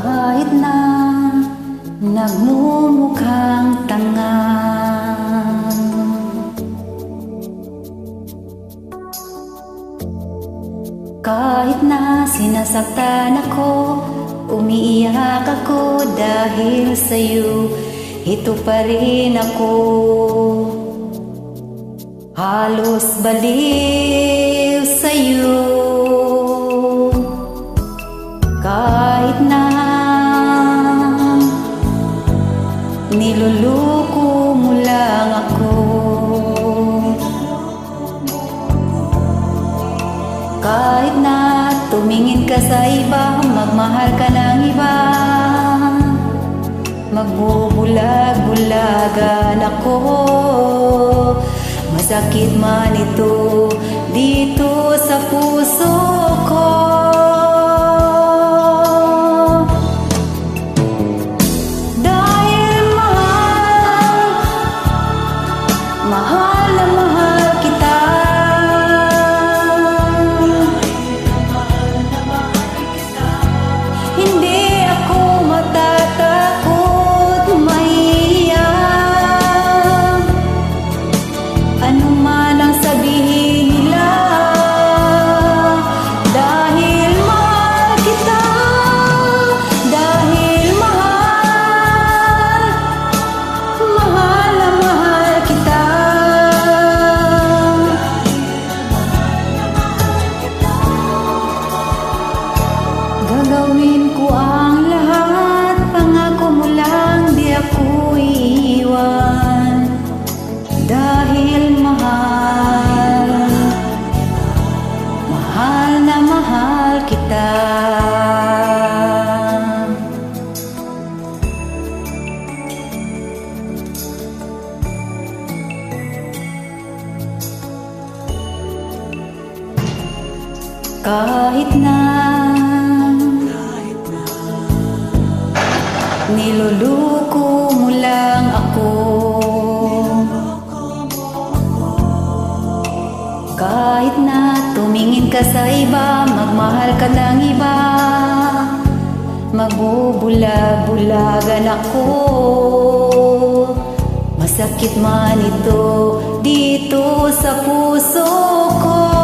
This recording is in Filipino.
Kahit na nagmumukhang tanga, kahit na sinasaktan ako, umiiyak ako dahil sa'yo, ito pa rin ako. Halos baliw sa'yo. Kahit na niluluko mo lang ako, kahit na tumingin ka sa iba, magmahal ka ng iba, magbubulag-bulagan ako. Masakit man ito dito sa puso ko. Dahil mahal na mahal kita. Hindi ako matatakot, maiiyak, ano man ang sabihin nila. Dahil mahal kita, dahil mahal na mahal kita. Gagawin ko ang lahat, pangako mo lang di ako iiwan. Dahil mahal na mahal kita. Kahit na niluluko mo lang ako, kahit na tumingin ka sa iba, magmahal ka ng iba, magbubulag-bulagan ako. Masakit man ito dito sa puso ko.